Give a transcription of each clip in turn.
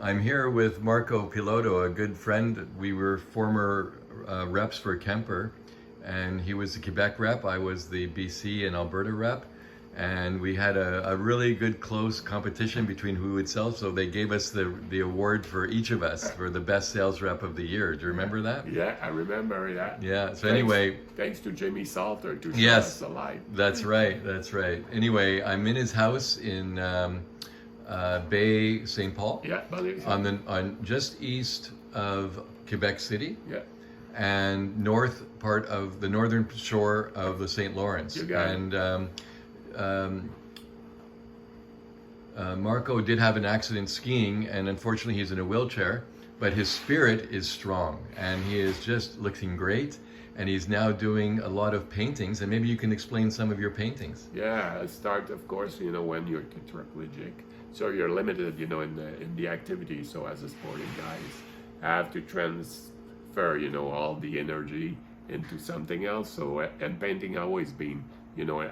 I'm here with Marco Pilotto, a good friend. We were former reps for Kemper, and he was the Quebec rep. I was the BC and Alberta rep. And we had a really good close competition between who would sell. So they gave us the award for each of us for the best sales rep of the year. Do you remember that? Yeah, I remember, yeah. Yeah, so anyway. Thanks to Jimmy Salter to show yes, us the light. That's right, that's right. Anyway, I'm in his house in Baie St. Paul. Yeah, on just east of Quebec City. Yeah. And north part of the northern shore of the Saint Laurence. You got it. Marco did have an accident skiing, and unfortunately he's in a wheelchair, but his spirit is strong and he is just looking great, and he's now doing a lot of paintings, and maybe you can explain some of your paintings. Yeah, I start, of course, when you're tetraplegic, so you're limited, in the activity. So as a sporting guys, I have to transfer, all the energy into something else. So, and painting always been,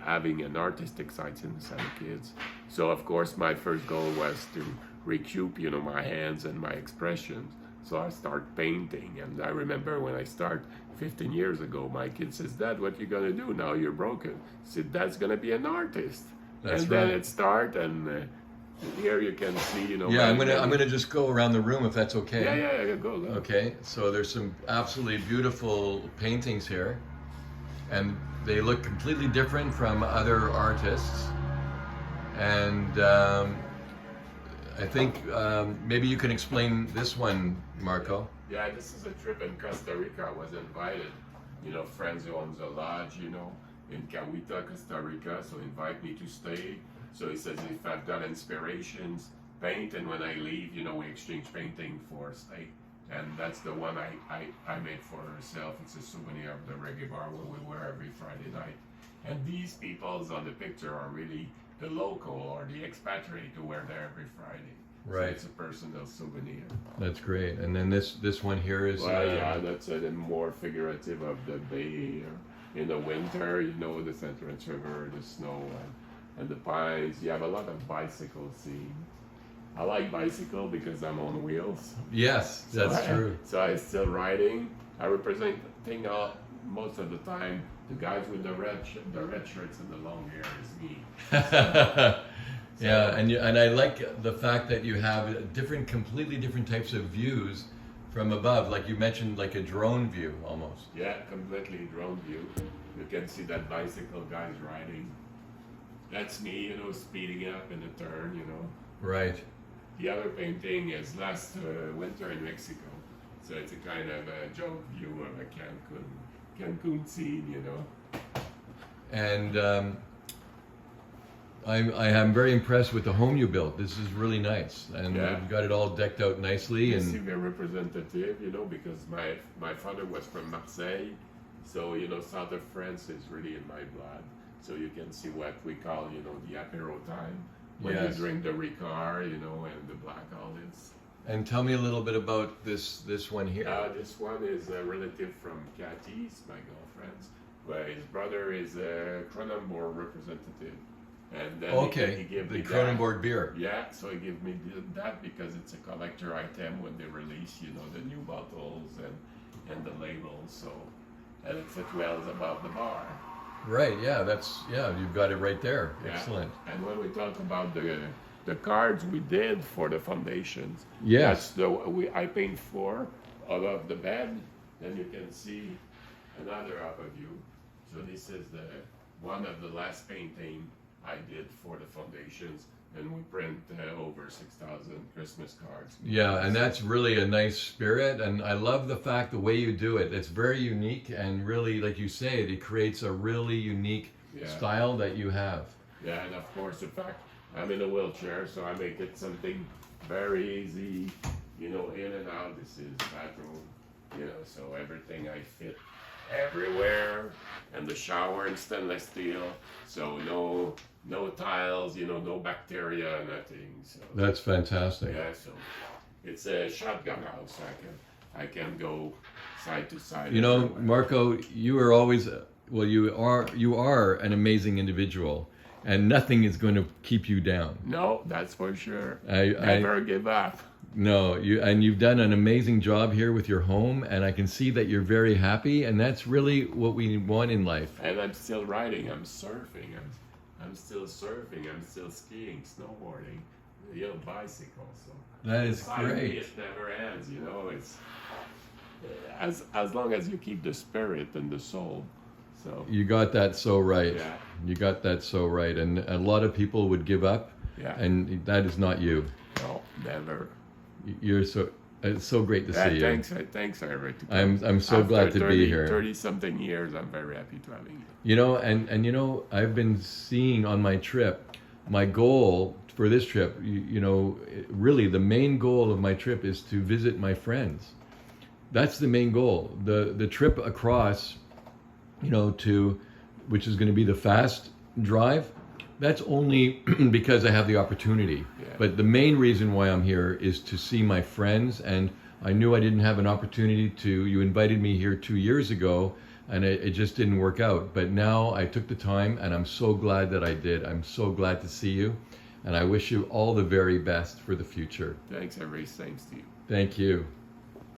having an artistic side since I was kids. So of course my first goal was to recoup, my hands and my expressions. So I start painting, and I remember when I start 15 years ago, my kid says, "Dad, what you gonna do now? You're broken." I said, "Dad's gonna be an artist." That's and right. Then it start, and here you can see, Yeah, I'm gonna just go around the room if that's okay. Yeah, go. Okay, so there's some absolutely beautiful paintings here, and they look completely different from other artists, and I think maybe you can explain this one, Marco. Yeah, this is a trip in Costa Rica. I was invited, friends who owns a lodge, in Cahuita, Costa Rica, so invite me to stay. So he says if I've got inspirations, paint, and when I leave, we exchange painting for stay. And that's the one I made for herself. It's a souvenir of the reggae bar where we were every Friday night. And these peoples on the picture are really the local or the expatriate who were there every Friday. Right. So it's a personal souvenir. That's great. And then this one here is... Well, yeah, that's a more figurative of the bay. In the winter, the Saint Laurence River, the snow, and the pines. You have a lot of bicycle scene. I like bicycle because I'm on wheels. Yes, that's true. So I'm still riding. I represent most of the time the guys with the red shirts and the long hair is me. Yeah, and I like the fact that you have completely different types of views from above. Like you mentioned, like a drone view almost. Yeah, completely drone view. You can see that bicycle guys riding. That's me, speeding up in a turn, Right. The other painting is last winter in Mexico. So it's a kind of a joke view of a Cancun scene, And I am very impressed with the home you built. This is really nice, and you've got it all decked out nicely. You And see, very representative, because my father was from Marseille, so south of France is really in my blood. So you can see what we call, the apéro time. When you drink the Ricard, and the black olives. And tell me a little bit about this one here. This one is a relative from Cathy's, my girlfriend's, but his brother is a Cronenbourg representative. And then he gave me the Cronenbourg beer. Yeah, so he gave me that because it's a collector item when they release, the new bottles and the labels. So, and it fit well about the bar. Right, you've got it right there. Yeah. Excellent. And when we talk about the cards we did for the foundations, yes, I paint 4 above the bed, then you can see another up of you. So this is one of the last painting I did for the foundations, and we print over 6,000 Christmas cards. Yeah, and that's really a nice spirit, and I love the way you do it. It's very unique, and really, like you say, it creates a really unique style that you have. Yeah, and of course, in fact, I'm in a wheelchair, so I make it something very easy, in and out. This is bathroom, so everything I fit everywhere, and the shower in stainless steel, so no tiles, no bacteria, nothing. So that's fantastic. Yeah, so it's a shotgun house. I can go side to side. Marco, you are always you are an amazing individual, and nothing is going to keep you down. No, that's for sure. I Never give up. No, you've done an amazing job here with your home, and I can see that you're very happy, and that's really what we want in life. And I'm still riding. I'm surfing. I'm still surfing. I'm still skiing, snowboarding, bicycle. So That is finally, great. it never ends. You know, it's as long as you keep the spirit and the soul. So You got that so right. yeah, You got that so right, and a lot of people would give up, yeah. and that is not you. No, never. You're so it's so great to see you. Thanks, Eric. I'm so glad to be here. 30-something years, I'm very happy to having you. You know, and you know, I've been seeing on my trip, my goal for this trip, really the main goal of my trip is to visit my friends. That's the main goal. The trip across, which is going to be the fast drive, that's only because I have the opportunity. Yeah. But the main reason why I'm here is to see my friends, and I knew I didn't have an opportunity to. You invited me here 2 years ago, and it just didn't work out. But now I took the time, and I'm so glad that I did. I'm so glad to see you, and I wish you all the very best for the future. Thanks, Eric. Thanks to you. Thank you.